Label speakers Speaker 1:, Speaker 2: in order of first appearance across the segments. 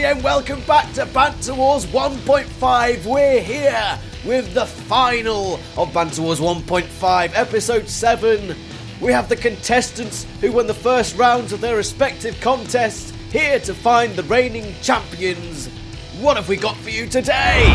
Speaker 1: and welcome back to Banter Wars 1.5. We're here with the final of Banter Wars 1.5, Episode 7. We have the contestants who won the first rounds of their respective contests here to find the reigning champions. What have we got for you today?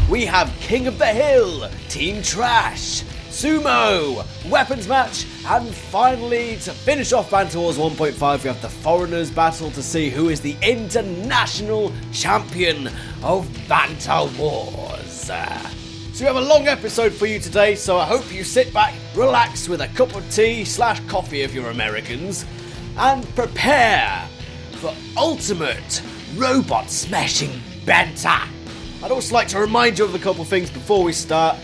Speaker 1: We have King of the Hill, Team Trash, Sumo, Weapons Match, and finally, to finish off Banter Wars 1.5, we have the Foreigners Battle to see who is the international champion of Banter Wars. So we have a long episode for you today, so I hope you sit back, relax with a cup of tea / coffee if you're Americans, and prepare for ultimate robot smashing banter. I'd also like to remind you of a couple of things before we start.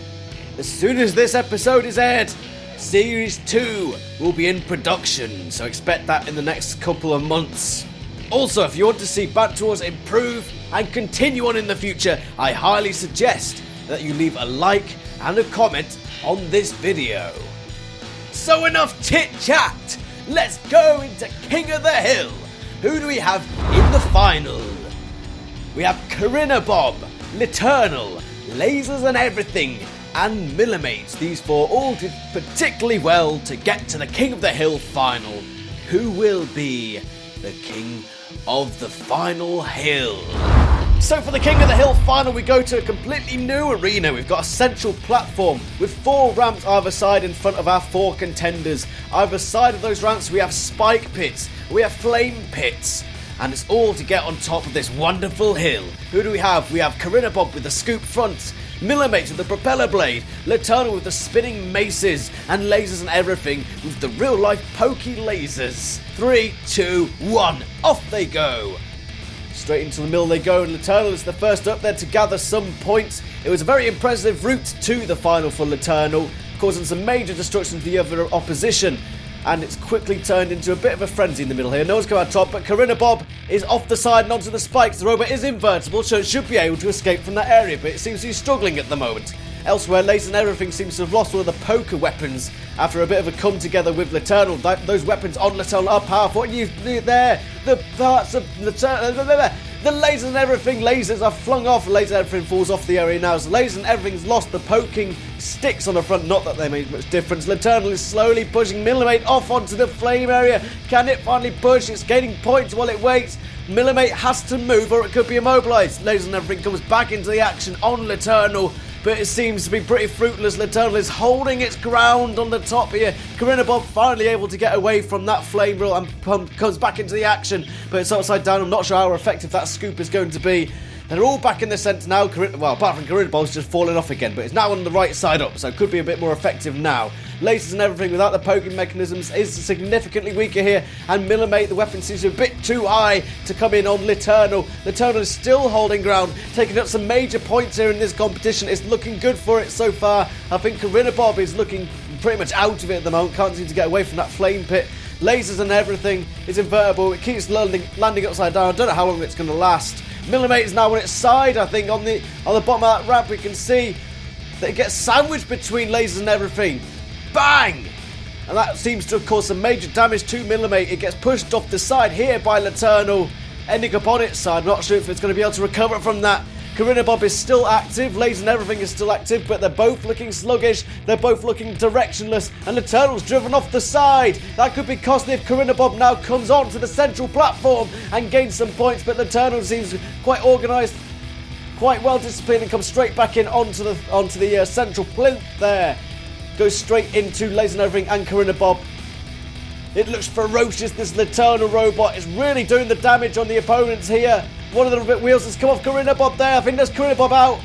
Speaker 1: As soon as this episode is aired, Series 2 will be in production, so expect that in the next couple of months. Also, if you want to see Banter Wars improve and continue on in the future, I highly suggest that you leave a like and a comment on this video. So enough chit-chat, let's go into King of the Hill. Who do we have in the final? We have Karinabob, Leternal, Lasers and Everything, and Milimate. These four all did particularly well to get to the King of the Hill final. Who will be the King of the final hill? So for the King of the Hill final, we go to a completely new arena. We've got a central platform with 4 ramps either side in front of our 4 contenders. Either side of those ramps we have spike pits, we have flame pits, and it's all to get on top of this wonderful hill. Who do we have? We have Karinabob with the scoop front, Milimate with the propeller blade, Leternal with the spinning maces, and Lasers and Everything with the real-life pokey lasers. 3, 2, 1, off they go! Straight into the middle they go, and Leternal is the first up there to gather some points. It was a very impressive route to the final for Leternal, causing some major destruction to the other opposition. And it's quickly turned into a bit of a frenzy in the middle here. No one's come out top, but Karinabob is off the side and onto the spikes. The robot is invertible, so it should be able to escape from that area, but it seems to be struggling at the moment. Elsewhere, Laser and Everything seems to have lost all of the poker weapons after a bit of a come together with Leternal. Those weapons on Leternal are powerful. And there, the parts of Leternal, the Lasers and Everything lasers are flung off. Laser and Everything falls off the area now. So Lasers and Everything's lost the poking sticks on the front. Not that they made much difference. Leternal is slowly pushing Milimate off onto the flame area. Can it finally push? It's gaining points while it waits. Milimate has to move or it could be immobilized. Lasers and Everything comes back into the action on Leternal, but it seems to be pretty fruitless. Leternal is holding its ground on the top here. Karinabob finally able to get away from that flame reel and comes back into the action, but it's upside down. I'm not sure how effective that scoop is going to be. They're all back in the centre now. Well, apart from Karinabob's just fallen off again, but it's now on the right side up, so it could be a bit more effective now. Lasers and Everything without the poking mechanisms is significantly weaker here, and Milimate, the weapon seems to be a bit too high to come in on Leternal. Leternal is still holding ground, taking up some major points here in this competition. It's looking good for it so far. I think Karinabob is looking pretty much out of it at the moment, can't seem to get away from that flame pit. Lasers and Everything is invertible, it keeps landing upside down. I don't know how long it's going to last. Milimate is now on its side. I think on the bottom of that ramp we can see that it gets sandwiched between Lasers and Everything. Bang! And that seems to have caused some major damage to Milimate. It gets pushed off the side here by Leternal, ending up on its side. I'm not sure if it's going to be able to recover from that. Karinabob is still active, Lasers and Everything is still active, but they're both looking sluggish, they're both looking directionless, and Leternal's driven off the side. That could be costly if Karinabob now comes onto the central platform and gains some points, but Leternal seems quite organised, quite well disciplined, and comes straight back in onto the central plinth there. Goes straight into Lasers and Everything and Karinabob. It looks ferocious, this Leternal robot is really doing the damage on the opponents here. One of the wheels has come off Karinabob there. I think there's Karinabob out.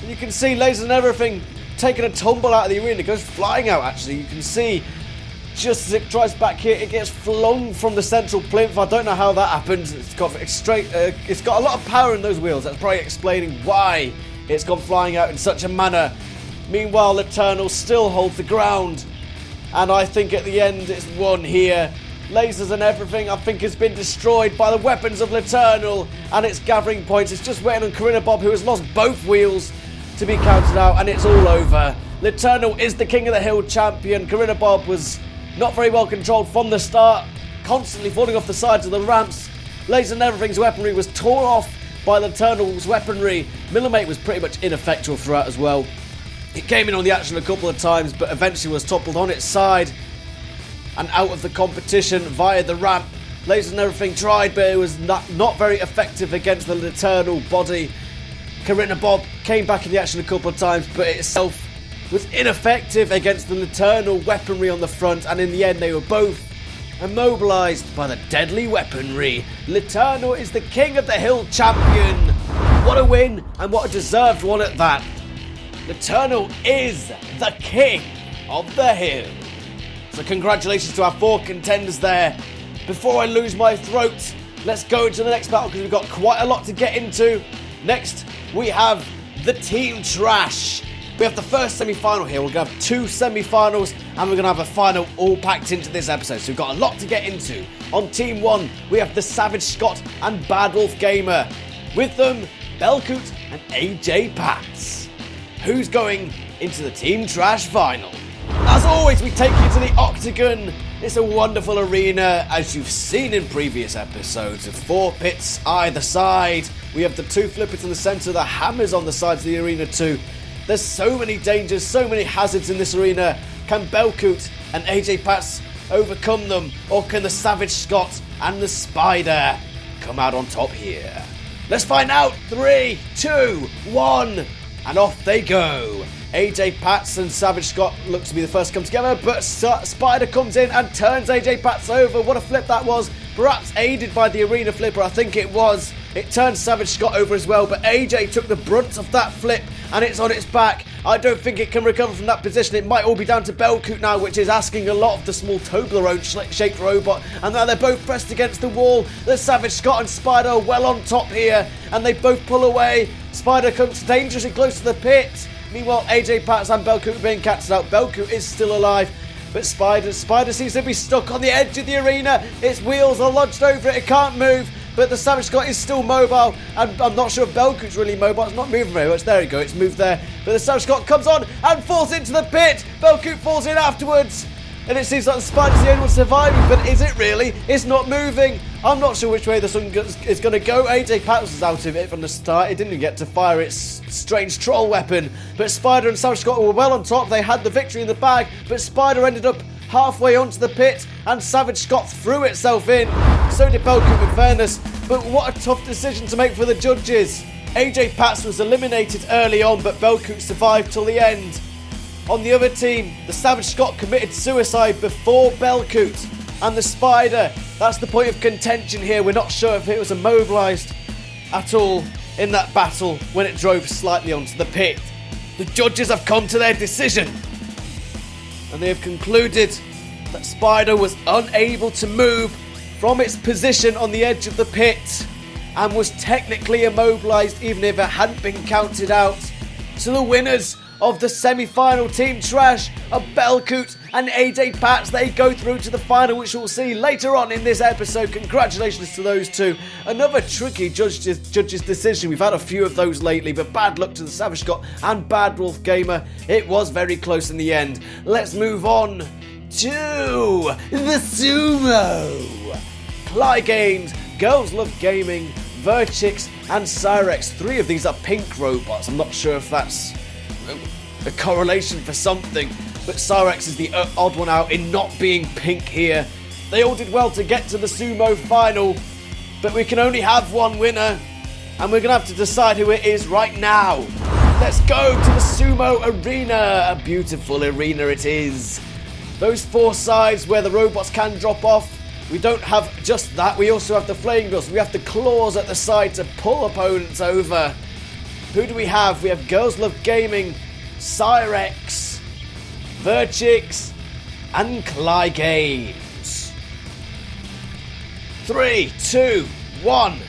Speaker 1: And you can see Lasers and Everything taking a tumble out of the arena. It goes flying out, actually. You can see just as it drives back here, it gets flung from the central plinth. I don't know how that happens. It's got a lot of power in those wheels. That's probably explaining why it's gone flying out in such a manner. Meanwhile, Leternal still holds the ground. And I think at the end it's won here. Lasers and Everything, I think, has been destroyed by the weapons of Leternal, and it's gathering points. It's just waiting on Karinabob, who has lost both wheels, to be counted out, and it's all over. Leternal is the King of the Hill champion. Karinabob was not very well controlled from the start, constantly falling off the sides of the ramps. Lasers and Everything's weaponry was torn off by Leternal's weaponry. Milimate was pretty much ineffectual throughout as well. It came in on the action a couple of times, but eventually was toppled on its side and out of the competition via the ramp. Lasers and everything tried, but it was not very effective against the Leternal body. Karinabob came back in the action a couple of times, but it itself was ineffective against the Leternal weaponry on the front, and in the end they were both immobilized by the deadly weaponry. Leternal is the King of the Hill champion. What a win, and what a deserved one at that. Leternal is the King of the Hill. So congratulations to our 4 contenders there. Before I lose my throat, let's go into the next battle because we've got quite a lot to get into. Next, we have the Team Trash. We have the first semi-final here. We're going to have 2 semi-finals and we're going to have a final all packed into this episode. So we've got a lot to get into. On Team 1, we have the Savage Scott and Badwolf Gamer. With them, Belcoot and AJ Patz. Who's going into the Team Trash final? As always, we take you to the Octagon. It's a wonderful arena, as you've seen in previous episodes, with 4 pits either side. We have the 2 flippers in the centre, the hammers on the sides of the arena too. There's so many dangers, so many hazards in this arena. Can Belcoot and AJ Patz overcome them, or can the Savage Scott and the Spider come out on top here? Let's find out. 3, 2, 1, and off they go. AJ Patz and Savage Scott look to be the first to come together, but Spider comes in and turns AJ Patz over. What a flip that was. Perhaps aided by the arena flipper, I think it was. It turned Savage Scott over as well, but AJ took the brunt of that flip and it's on its back. I don't think it can recover from that position. It might all be down to Belcoot now, which is asking a lot of the small Toblerone-shaped robot. And now they're both pressed against the wall. The Savage Scott and Spider are well on top here, and they both pull away. Spider comes dangerously close to the pit. Meanwhile, AJ Patz and Belcoot are being catched out. Belcoot is still alive, but Spider seems to be stuck on the edge of the arena. Its wheels are lodged over it. It can't move, but the Savage Scott is still mobile. And I'm not sure if Belcoot's really mobile. It's not moving very much. There we go. It's moved there. But the Savage Scott comes on and falls into the pit. Belcoot falls in afterwards. And it seems like the Spider's the only one surviving, but is it really? It's not moving. I'm not sure which way the sun is going to go. AJ Patz was out of it from the start. It didn't even get to fire its strange troll weapon. But Spider and Savage Scott were well on top. They had the victory in the bag, but Spider ended up halfway onto the pit, and Savage Scott threw itself in. So did Belcoot, in fairness. But what a tough decision to make for the judges. AJ Patz was eliminated early on, but Belcoot survived till the end. On the other team, the Savage Scott committed suicide before Belcoot. And the Spider, that's the point of contention here. We're not sure if it was immobilised at all in that battle when it drove slightly onto the pit. The judges have come to their decision, and they have concluded that Spider was unable to move from its position on the edge of the pit and was technically immobilised even if it hadn't been counted out. So the winners of the semi-final Team Trash are Belcoot and AJ Patz. They go through to the final, which we'll see later on in this episode. Congratulations to those two. Another tricky judge's decision. We've had a few of those lately, but bad luck to the Savage Scott and Badwolf Gamer. It was very close in the end. Let's move on to the Sumo. Cly Games, Girls Love Gaming, Verchix and Cyrex. 3 of these are pink robots. I'm not sure if that's a correlation for something, but Cyrex is the odd one out in not being pink here. They all did well to get to the Sumo final, but we can only have one winner, and we're going to have to decide who it is right now. Let's go to the Sumo arena. A beautiful arena it is. Those 4 sides where the robots can drop off. We don't have just that, we also have the flame drills. We have the claws at the side to pull opponents over. Who do we have? We have Girls Love Gaming, Cyrex, Verchix, and Cly Games. 3, 2, 1.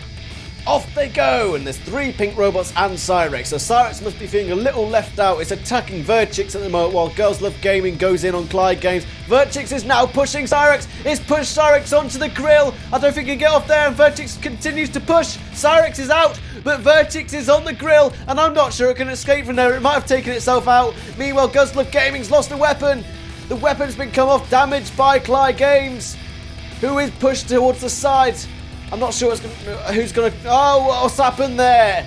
Speaker 1: Off they go, and there's 3 pink robots and Cyrex. So Cyrex must be feeling a little left out. It's attacking Verchix at the moment while Girls Love Gaming goes in on Cly Games. Verchix is now pushing Cyrex. It's pushed Cyrex onto the grill. I don't think he can get off there, and Verchix continues to push. Cyrex is out, but Verchix is on the grill, and I'm not sure it can escape from there. It might have taken itself out. Meanwhile, Girls Love Gaming's lost a weapon. The weapon's been come off damaged by Cly Games, who is pushed towards the side. I'm not sure who's going to... Oh, what's happened there?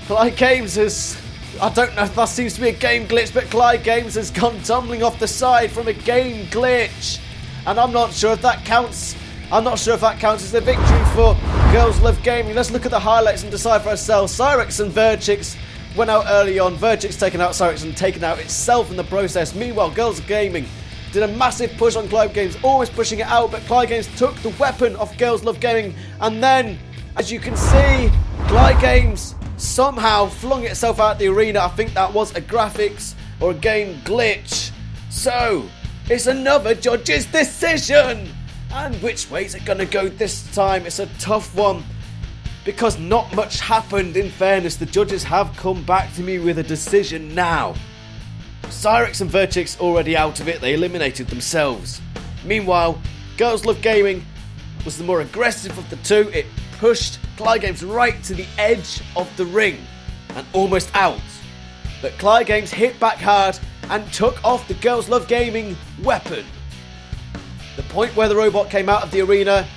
Speaker 1: Clyde Games has... I don't know if that seems to be a game glitch, but Clyde Games has gone tumbling off the side from a game glitch. And I'm not sure if that counts. I'm not sure if that counts as a victory for Girls Love Gaming. Let's look at the highlights and decide for ourselves. Cyrex and Verchix went out early on. Verchix taken out Cyrex and taken out itself in the process. Meanwhile, Girls Love Gaming did a massive push on Clyde Games, almost pushing it out, but Clyde Games took the weapon off Girls Love Gaming, and then, as you can see, Clyde Games somehow flung itself out the arena. I think that was a graphics or a game glitch. So, it's another judge's decision. And which way is it going to go this time? It's a tough one, because not much happened. In fairness, the judges have come back to me with a decision now. Cyrex and Verchix already out of it, they eliminated themselves. Meanwhile, Girls Love Gaming was the more aggressive of the two. It pushed Clyde Games right to the edge of the ring and almost out. But Clyde Games hit back hard and took off the Girls Love Gaming weapon. The point where the robot came out of the arena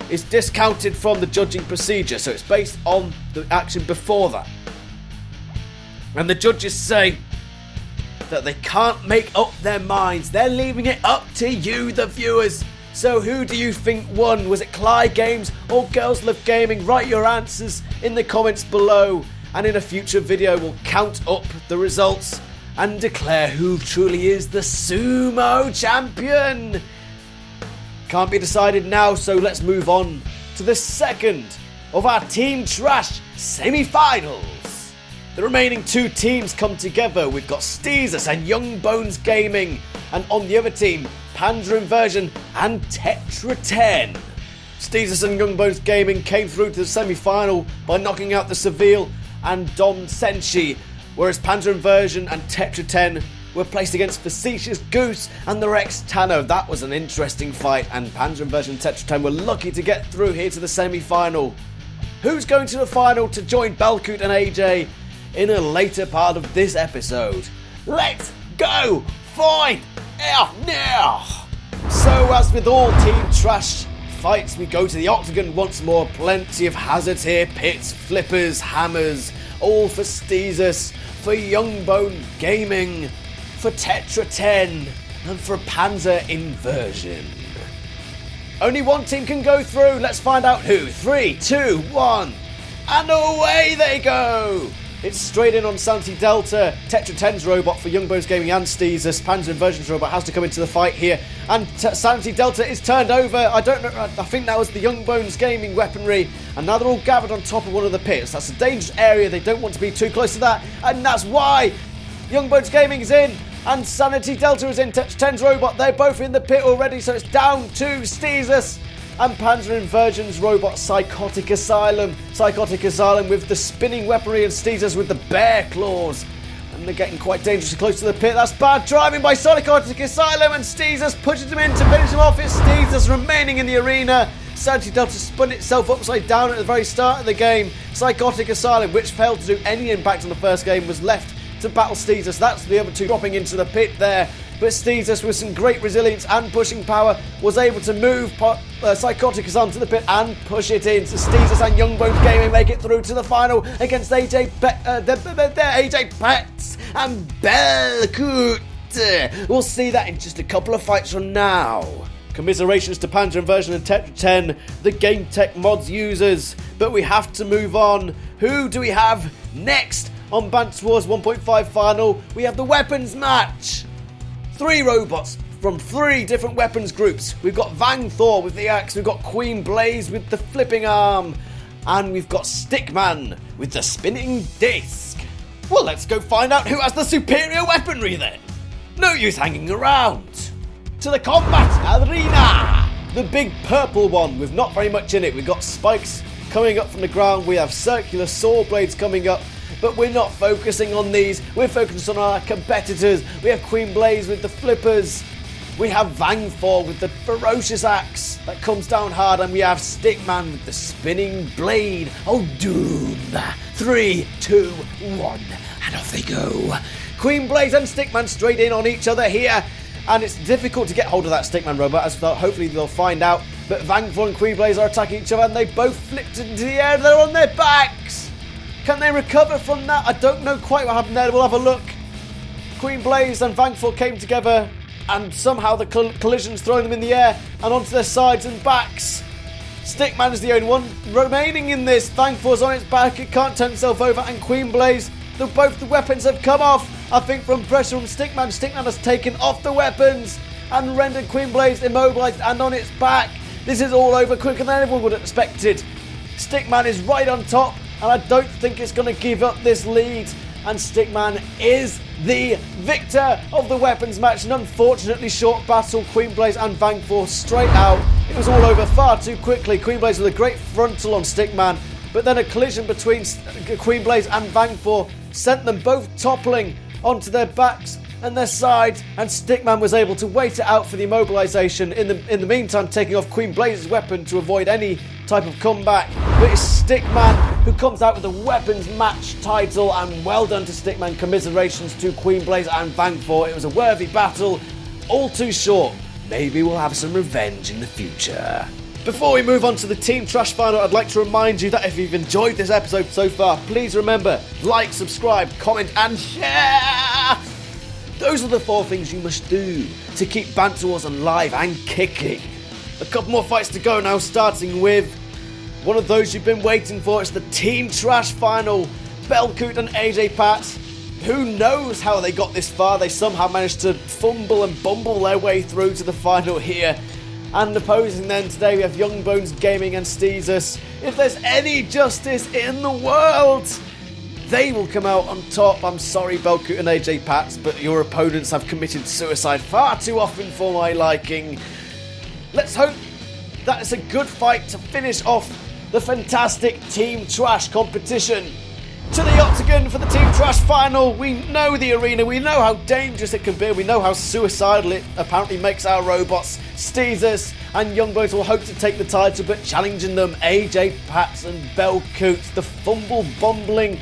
Speaker 1: is discounted from the judging procedure, so it's based on the action before that. And the judges say that they can't make up their minds. They're leaving it up to you, the viewers. So who do you think won? Was it Clyde Games or Girls Love Gaming? Write your answers in the comments below, and in a future video we'll count up the results and declare who truly is the Sumo champion. Can't be decided now, so let's move on to the second of our Team Trash semi-finals. The remaining two teams come together. We've got Steezus and Young Bones Gaming, and on the other team, Panzer Inversion and Tetra 10. Steezus and Young Bones Gaming came through to the semi-final by knocking out the Seville and Don Senshi, whereas Panzer Inversion and Tetra 10 were placed against Facetious Goose and the Rex Tano. That was an interesting fight, and Panzer Inversion and Tetra 10 were lucky to get through here to the semi-final. Who's going to the final to join Belcoot and AJ in a later part of this episode? Let's go find out now! So, as with all Team Trash fights, we go to the octagon once more. Plenty of hazards here, pits, flippers, hammers, all for Steezus, for Young Bone Gaming, for Tetra 10, and for Panzer Inversion. Only one team can go through. Let's find out who. 3, 2, 1, and away they go! It's straight in on Sanity Delta, Tetra 10's robot for Young Bones Gaming and Steezus. Panzer Inversion's robot has to come into the fight here, and Sanity Delta is turned over. I don't know, I think that was the Young Bones Gaming weaponry, and now they're all gathered on top of one of the pits. That's a dangerous area, they don't want to be too close to that, and that's why Young Bones Gaming is in, and Sanity Delta is in. Tetra 10's robot, they're both in the pit already, so it's down to Steezus and Panzer Inversion's robot, Psychotic Asylum. Psychotic Asylum with the spinning weaponry and Steezus with the bear claws. And they're getting quite dangerously close to the pit. That's bad driving by Psychotic Asylum, and Steezus pushes him in to finish him off. It's Steezus remaining in the arena. Sanity Delta spun itself upside down at the very start of the game. Psychotic Asylum, which failed to do any impact on the first game, was left to battle Steezus. That's the other two dropping into the pit there. But Steezus, with some great resilience and pushing power, was able to move Psychotic Asylum to the pit and push it in. So Steezus and Young Bones Gaming make it through to the final against AJ Patz and Belcoot. We'll see that in just a couple of fights from now. Commiserations to Panzer Inversion and Tetra 10, the Game Tech mods users. But we have to move on. Who do we have next on Banter Wars 1.5 final? We have the weapons match. 3 robots from 3 different weapons groups. We've got Vang Thor with the axe, we've got Queen Blaze with the flipping arm, and we've got Stickman with the spinning disc. Well, let's go find out who has the superior weaponry then. No use hanging around. To the combat arena! The big purple one with not very much in it. We've got spikes coming up from the ground, we have circular saw blades coming up, but we're not focusing on these. We're focusing on our competitors. We have Queen Blaze with the flippers. We have Vang Thor with the ferocious axe that comes down hard. And we have Stickman with the spinning blade. Oh, doom. 3, 2, 1. And off they go. Queen Blaze and Stickman straight in on each other here. And it's difficult to get hold of that Stickman robot, as hopefully they'll find out. But Vangfor and Queenblaze are attacking each other, and they both flipped into the air. They're on their backs. Can they recover from that? I don't know quite what happened there. We'll have a look. Queenblaze and Vangfor came together, and somehow the collision's throwing them in the air and onto their sides and backs. Stickman is the only one remaining in this. Vangfor's on its back. It can't turn itself over. And Queenblaze, both the weapons have come off. I think from pressure from Stickman. Stickman has taken off the weapons and rendered Queenblaze immobilized and on its back. This is all over quicker than everyone would have expected. Stickman is right on top, and I don't think it's going to give up this lead. And Stickman is the victor of the weapons match. An unfortunately short battle. Queenblaze and Vangfor straight out. It was all over far too quickly. Queenblaze with a great frontal on Stickman, but then a collision between Queenblaze and Vangfor sent them both toppling onto their backs and their sides, and Stickman was able to wait it out for the immobilization, in the meantime taking off Queenblaze's weapon to avoid any type of comeback. But it's Stickman who comes out with the weapons match title, and well done to Stickman. Commiserations to Queenblaze and Vangfor. It was a worthy battle, all too short. Maybe we'll have some revenge in the future. Before we move on to the Team Trash final, I'd like to remind you that if you've enjoyed this episode so far, please remember, like, subscribe, comment and share! Those are the 4 things you must do to keep Banter Wars alive and kicking. A couple more fights to go now, starting with one of those you've been waiting for. It's the Team Trash final. Belcoot and AJ Patz. Who knows how they got this far? They somehow managed to fumble and bumble their way through to the final here. And opposing them today, we have Youngbones Gaming and Steezus. If there's any justice in the world, they will come out on top. I'm sorry, Belcoot and AJ Patz, but your opponents have committed suicide far too often for my liking. Let's hope that it's a good fight to finish off the fantastic Team Trash competition. To the octagon for the Team Trash final. We know the arena, we know how dangerous it can be, we know how suicidal it apparently makes our robots. Steezus and Youngbones will hope to take the title, but challenging them, AJ Patz and Belcoot, the fumble-bumbling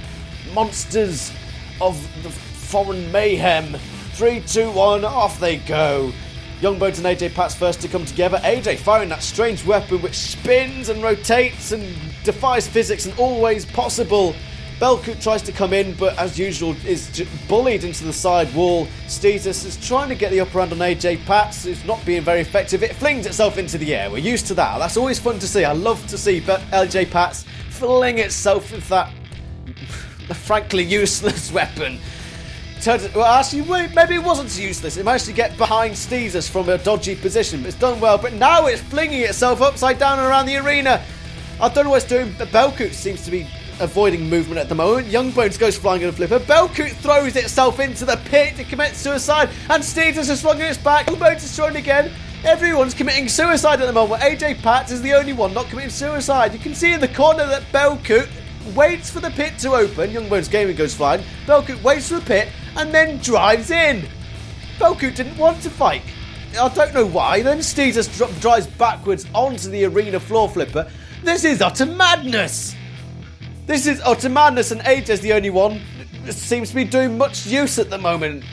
Speaker 1: monsters of the foreign mayhem. 3, 2, 1, off they go. Youngbones and AJ Patz first to come together. AJ firing that strange weapon which spins and rotates and defies physics and always possible. Belcoot tries to come in, but as usual is bullied into the side wall. Steezus is trying to get the upper hand on AJ Patz, who's not being very effective. It flings itself into the air. We're used to that. That's always fun to see. I love to see AJ Patz fling itself with that frankly useless weapon. Well, actually, maybe it wasn't useless. It managed to get behind Steezus from a dodgy position. It's done well, but now it's flinging itself upside down and around the arena. I don't know what it's doing, but Belcoot seems to be avoiding movement at the moment. Youngbones goes flying in a flipper. Belcoot throws itself into the pit to commit suicide, and Steezus has flung its back. Youngbones is trying again. Everyone's committing suicide at the moment. AJ Patz is the only one not committing suicide. You can see in the corner that Belcoot waits for the pit to open. Youngbones Gaming goes flying. Belcoot waits for the pit and then drives in. Belcoot didn't want to fight. I don't know why. Then Steezus drives backwards onto the arena floor flipper. This is utter madness. This is utter madness, and AJ's the only one that seems to be doing much use at the moment.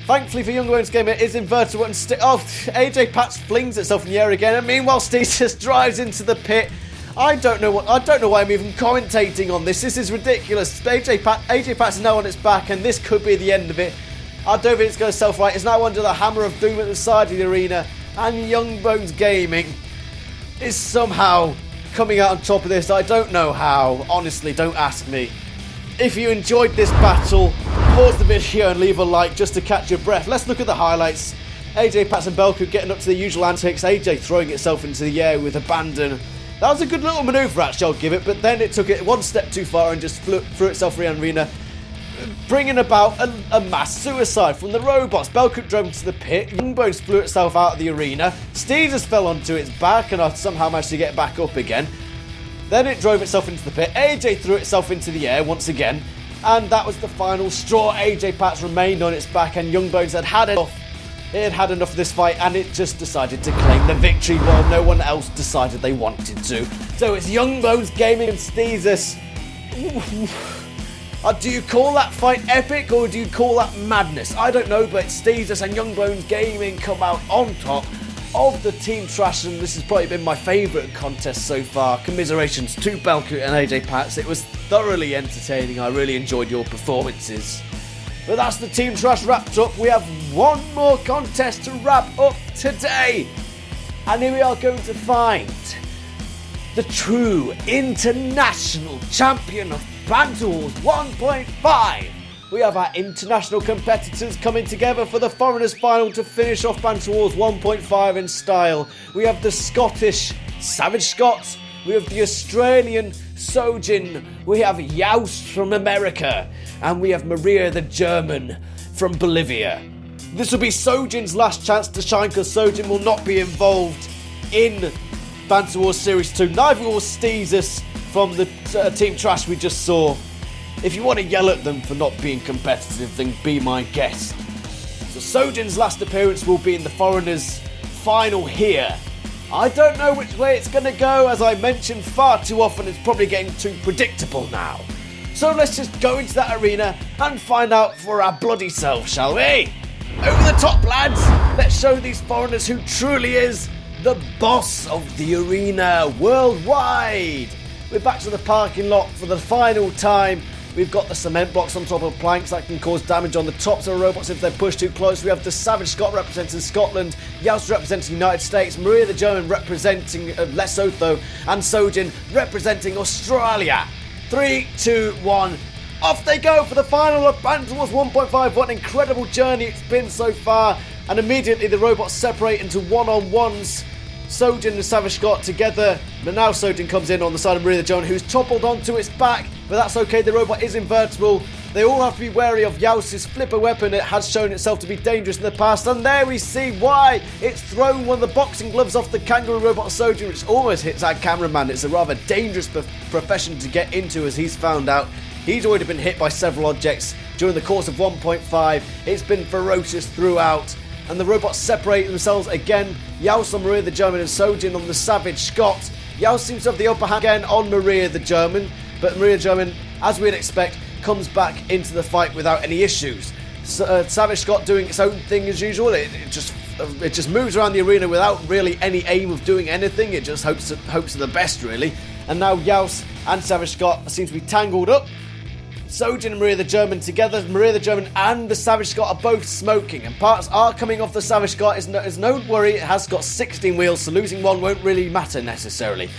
Speaker 1: Thankfully for Youngbones Gamer, it is invertible and AJ Patz flings itself in the air again, and meanwhile Steezus drives into the pit. I don't know why I'm even commentating on this. This is ridiculous. AJ Patz is now on its back, and this could be the end of it. I don't think it's going to self-right. It's now under the hammer of doom at the side of the arena, and Youngbones Gaming is somehow coming out on top of this. I don't know how. Honestly, don't ask me. If you enjoyed this battle, pause the video and leave a like just to catch your breath. Let's look at the highlights. AJ Patz and Belcoot getting up to the usual antics. AJ throwing itself into the air with abandon. That was a good little manoeuvre, actually, I'll give it, but then it took it one step too far and just threw itself around the arena, bringing about a mass suicide from the robots. Belcoot drove into the pit. Youngbones flew itself out of the arena. Steezus fell onto its back and I somehow managed to get back up again. Then it drove itself into the pit. AJ threw itself into the air once again, and that was the final straw. AJ Patz remained on its back, and Youngbones had had enough. It had had enough of this fight, and it just decided to claim the victory while no one else decided they wanted to. So it's Youngbones Gaming and Steezus. Do you call that fight epic, or do you call that madness? I don't know, but Steezus and Youngbones Gaming come out on top. of the Team Trash, and this has probably been my favourite contest so far. Commiserations to Belcoot and AJ Patz. It was thoroughly entertaining. I really enjoyed your performances. But that's the Team Trash wrapped up. We have one more contest to wrap up today. And here we are going to find the true international champion of Banter Wars 1.5. We have our international competitors coming together for the Foreigners final to finish off Banter Wars 1.5 in style. We have the Scottish Savage Scott. We have the Australian Sojin. We have Youst from America. And we have Maria the German from Bolivia. This will be Sojin's last chance to shine because Sojin will not be involved in Banter Wars Series 2. Neither will Steezus from the Team Trash we just saw. If you want to yell at them for not being competitive, then be my guest. So Sojin's last appearance will be in the Foreigners final here. I don't know which way it's going to go. As I mentioned far too often, it's probably getting too predictable now. So let's just go into that arena and find out for our bloody self, shall we? Over the top, lads! Let's show these Foreigners who truly is the boss of the arena worldwide. We're back to the parking lot for the final time. We've got the cement blocks on top of planks that can cause damage on the tops of the robots if they're pushed too close. We have the Savage Scott representing Scotland, Youst representing the United States, Maria the German representing Lesotho, and Sojin representing Australia. 3, 2, 1. Off they go for the final of Banter Wars 1.5. What an incredible journey it's been so far. And immediately the robots separate into one-on-ones. Sojin and Savage Scott together, but now Sojin comes in on the side of Maria the German, who's toppled onto its back, but that's okay, the robot is invertible. They all have to be wary of Youst's flipper weapon. It has shown itself to be dangerous in the past, and there we see why. It's thrown one of the boxing gloves off the kangaroo robot Sojin, which almost hits our cameraman. It's a rather dangerous profession to get into, as he's found out. He's already been hit by several objects during the course of 1.5. It's been ferocious throughout. And the robots separate themselves again. Youst on Maria the German and Sojin on the Savage Scott. Youst seems to have the upper hand again on Maria the German, but Maria the German, as we'd expect, comes back into the fight without any issues. Savage Scott doing its own thing as usual. It just moves around the arena without really any aim of doing anything. It just hopes for the best, really. And now Youst and Savage Scott seem to be tangled up. Sojin and Maria the German together. Maria the German and the Savage Scott are both smoking, and parts are coming off the Savage Scott. Is no worry, it has got 16 wheels, so losing one won't really matter necessarily.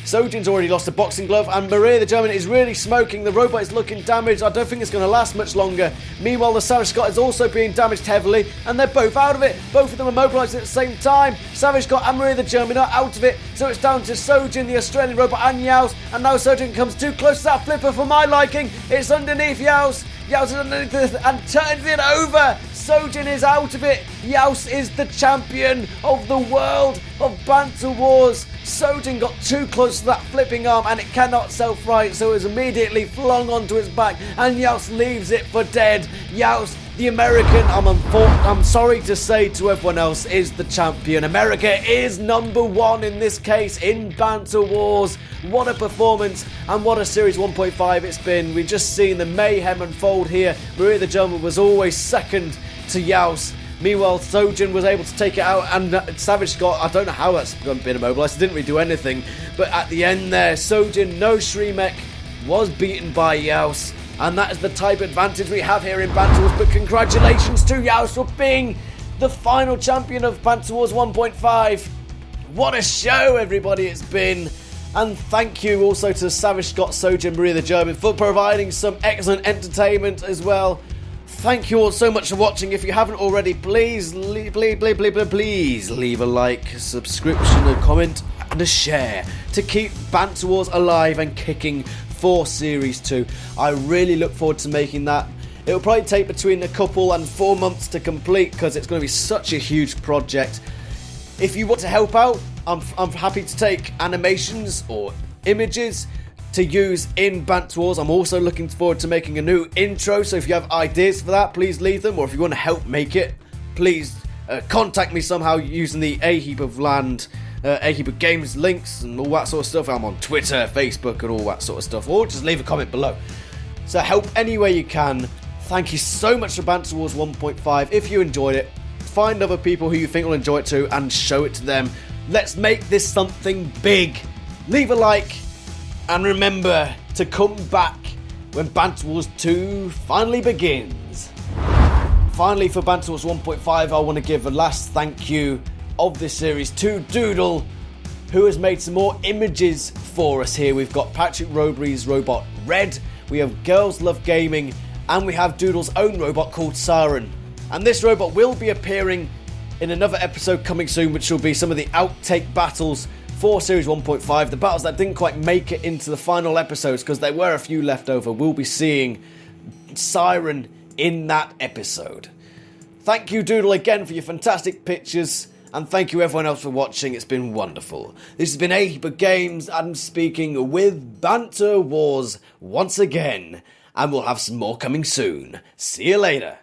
Speaker 1: Sojin's already lost a boxing glove, and Maria the German is really smoking. The robot is looking damaged. I don't think it's going to last much longer. Meanwhile, the Savage Scott is also being damaged heavily, and they're both out of it. Both of them are mobilised at the same time. Savage Scott and Maria the German are out of it, so it's down to Sojin, the Australian robot, and Youst. And now Sojin comes too close to that flipper for my liking. It's underneath Youst. Youst is underneath it and turns it over. Sojin is out of it. Youst is the champion of the world of Banter Wars. Sojin got too close to that flipping arm and it cannot self-right, so it was immediately flung onto its back and Youst leaves it for dead. Youst, the American, I'm sorry to say to everyone else, is the champion. America is number one in this case in Banter Wars. What a performance and what a Series 1.5 it's been. We've just seen the mayhem unfold here. Maria the German was always second to Youst. Meanwhile, Sojin was able to take it out, and Savage Scott, I don't know how that's been immobilised. It didn't really do anything. But at the end there, Sojin, no Shremek, was beaten by Youst. And that is the type of advantage we have here in Banter Wars. But congratulations to Youst for being the final champion of Banter Wars 1.5. What a show, everybody, it's been. And thank you also to Savage Scott, Sojin, Maria the German for providing some excellent entertainment as well. Thank you all so much for watching. If you haven't already, please leave a like, a subscription, a comment, and a share to keep Banter Wars alive and kicking for Series 2. I really look forward to making that. It'll probably take between a couple and 4 months to complete because it's going to be such a huge project. If you want to help out, I'm happy to take animations or images to use in Banter Wars. I'm also looking forward to making a new intro, so if you have ideas for that, please leave them, or if you want to help make it, please contact me somehow using the A Heap of Land, A Heap of Games links and all that sort of stuff. I'm on Twitter, Facebook and all that sort of stuff, or just leave a comment below. So help any way you can. Thank you so much for Banter Wars 1.5. If you enjoyed it, find other people who you think will enjoy it too and show it to them. Let's make this something big. Leave a like and remember to come back when Banter Wars 2 finally begins. Finally, for Banter Wars 1.5, I want to give a last thank you of this series to Doodle, who has made some more images for us here. We've got Patrick Robury's robot Red, we have Girls Love Gaming, and we have Doodle's own robot called Siren. And this robot will be appearing in another episode coming soon, which will be some of the outtake battles for Series 1.5. The battles that didn't quite make it into the final episodes, because there were a few left over. We'll be seeing Siren in that episode. Thank you, Doodle, again for your fantastic pictures. And thank you everyone else for watching, it's been wonderful. This has been a Heap of Games, I'm speaking with Banter Wars once again. And we'll have some more coming soon. See you later.